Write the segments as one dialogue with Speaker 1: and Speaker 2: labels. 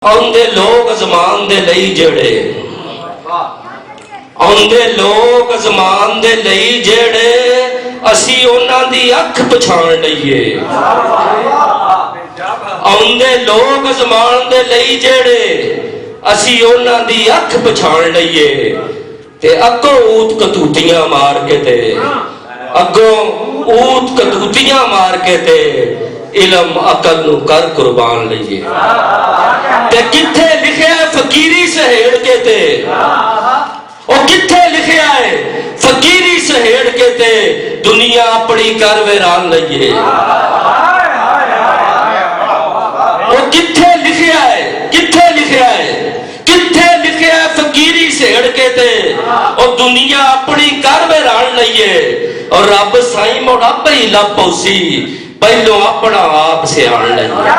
Speaker 1: आउंदे लोग ज़मान दे लई जेड़े आउंदे लोग ज़मान दे लई जेड़े असी उन्हां दी अख पछाण लईए। आउंदे लोग ज़मान दे लई जेड़े असी उन्हां दी अख पछाण लईए ते अगों ऊत कतूतियां मार के ते अगों ऊत कतूतियां मार के ते इलम अकल नू कर कुर्बान लईए। ते किथे लिखिया है फकीरी सहेड़ के ते ओ किथे लिखिया है फकीरी सहेड़ के ते दुनिया अपनी कर वेरान लईए। ओ किथे लिखिया है किथे लिखिया है किथे लिखिया है फकीरी सहेड़ के ते ओ दुनिया अपनी कर वेरान लईए। और रब साई मुड़ आपे ही लभ पौसी पहलो अपना आप सियाण लईए।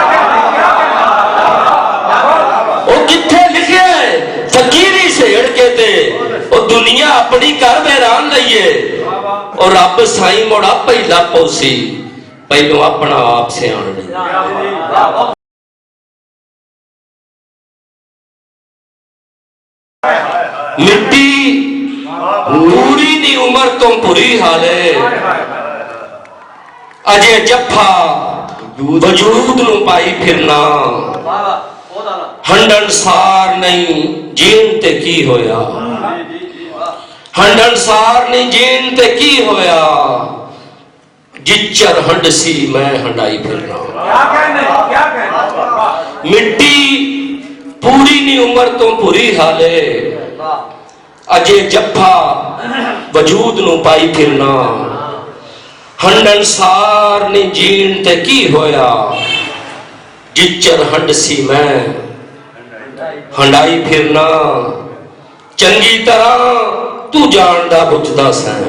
Speaker 1: किथे लिखिया है फकीरी सेड़ के ते और दुनिया अपनी कर बैरान लईए। और रब साई मुड़ आपे ही लभ पौसी पहलो अपना आप सियाण लईए। मिट्टी पूरी दी उम्र तो बुरी हाले अजे जफा वजूद नू पाई फिरना हंडन सार नहीं जीन ते की होया हंडन सार नहीं जीन ते की होया जिच्चर हंडसी मैं हंडाई फिरना। मिट्टी पूरी नी उम्र तो बुरी हाले अजे जफा वजूद नू पाई फिरना हंडन सार नी जीन ते की होया जिच्चर हंडसी मैं हंडाई फिरना। चंगी तरह तू जानदा बुझदा सैं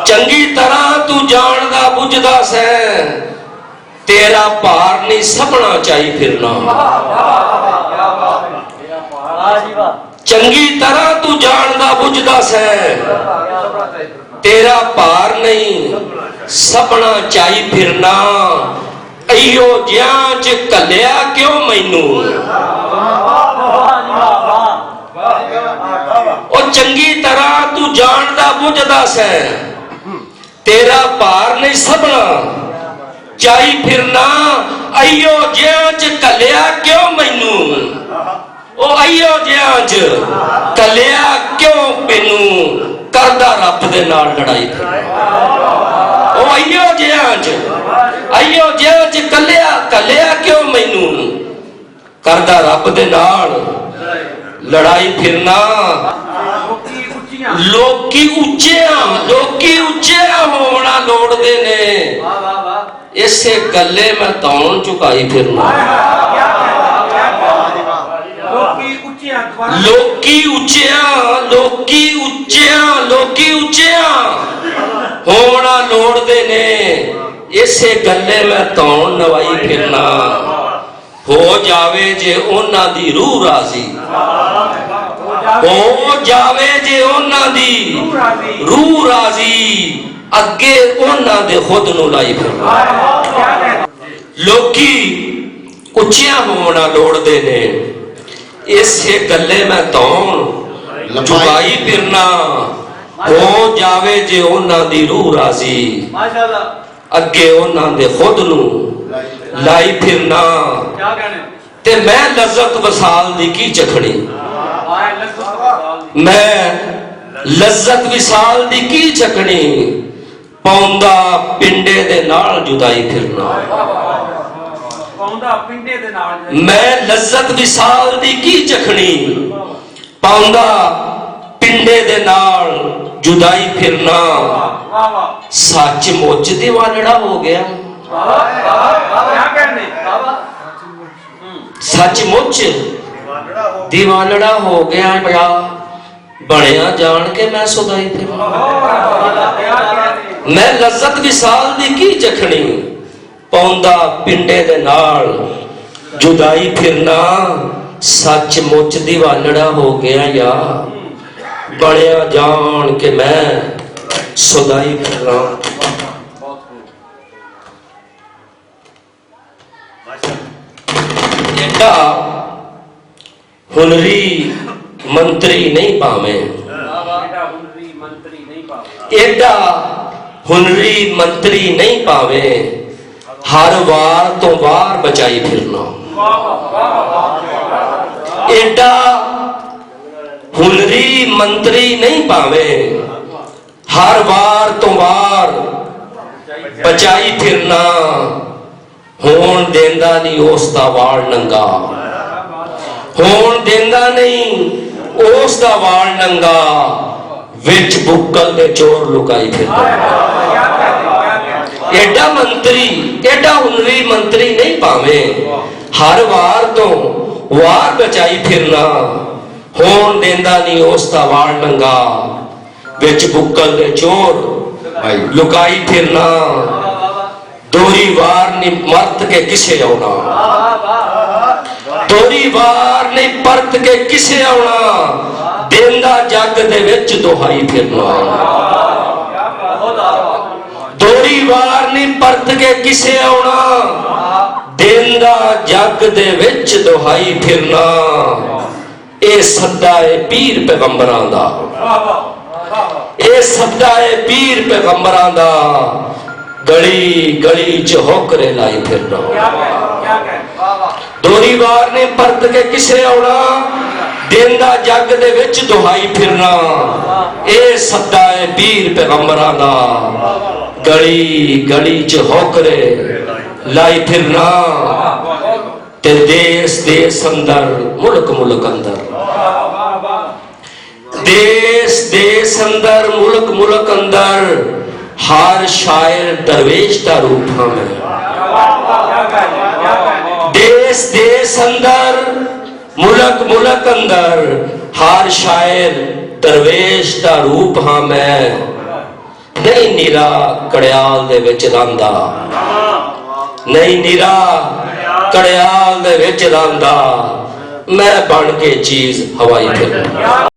Speaker 1: चंगी तरह तू जानदा बुझदा सैं तेरा भार नहीं सबना चाही फिरना। चंगी तरह तू जानदा बुझदा सैं तेरा भार नहीं सबना चाही फिरना। अयो ज्यां च कलिया क्यों मैनू ओ चंगी तरह तू जानदा बुझदा सैं तेरा भार नहीं सबना चाही फिरना। अयो ज्यां च कलिया क्यों मैनू ओ अयो ज्यां च कलिया क्यों मैनू करदा रब दे नाल लड़ाई ओ अयो ज्यां च कलिया कलिया क्यों मैनू करदा रब दे नाल लड़ाई फिरना। लोकी उच्चिया होना लोड़दे ने इसे गले मैं तौन चुकाई फिरना। लोकी उच्चिया होना लोड़दे ने इसे गले मैं तौन नवाई फिरना। हो जावे जे उन्हां दी रूह राजी हो जावे जे उन्हां दी रूह राजी अगे उन्हां दे खुद नू लाई फिरना। लोकी उच्चिया होना लोड़दे ने इसे गले मैं तौन चुकाई फिरना। हो जावे जे उन्हां दी रूह राजी अगे उन्हां दे खुद नू लाई फिरना। ते मैं लज्जत वसाल दी की चखनी मैं लज्जत विसाल दी की चखनी पौंदा पिंडे दे नाल जुदाई फिरना। मैं लज्जत विसाल दी की चखनी पौंदा पिंडे दे नाल जुदाई फिरना। सच मुच दीवानड़ा हो गया सचमुच दीवानड़ा हो गया बड़ा बनिया जान के मैं सुधाई फिरना। मैं लज्जत विसाल दी की चखनी पौंदा पिंडे दे नाल जुदाई फिरना। सचमुच दीवानड़ा हो गया या बनिया जान के मैं सुधाई फिरना। एडा हुनरी मंत्री नहीं पावे, एडा हुनरी मंत्री नहीं पावे, हर वार तो वार बचाई फिरना। एडा हुनरी मंत्री नहीं पावे, हर वार तो वार बचाई फिरना। होण देंदा नहीं उसदा वाल नंगा, होण देंदा नहीं उसदा वाल नंगा, विच बुक्कल दे चोर लुकाई फिरना। एडा मंत्री, एडा हुनरी मंत्री नहीं पावे, हर वार तो वार बचाई फिरना। होण देंदा नहीं उसदा वाल नंगा, विच बुक्कल दे चोर लुकाई फिरना। दोरी वार नहीं मरत के किसे आना, दोरी वार नहीं परत के किसे आना, देंदा जग दे विच दुहाई फिरना। दोरी वार नहीं परत के किसे आना, देंदा जग दे विच दुहाई फिरना। ए सदा है पीर पैगंबरां दा, ए सदा है पीर पैगंबरां दा, गली गली च होकरे लाई फिरना। दोरी वार ने परत के किसे आना, देंदा जग दे विच दुहाई फिरना। ए सदा है पीर पैगंबरां दा, गली गली च होकरे लाई फिरना। ते देश देश अंदर मुल्क मुल्क अंदर, देश देश अंदर मुल्क मुल्क अंदर, हर शायर दरवेश का रूप हमें। देश देश अंदर मुल्क मुल्क अंदर, हर शायर दरवेश का रूप हमें। नहीं नीरा कड़ियाल दे विच रंदा, नहीं नीरा कड़ियाल दे विच रंदा, मैं बन के चीज हवाई फिर।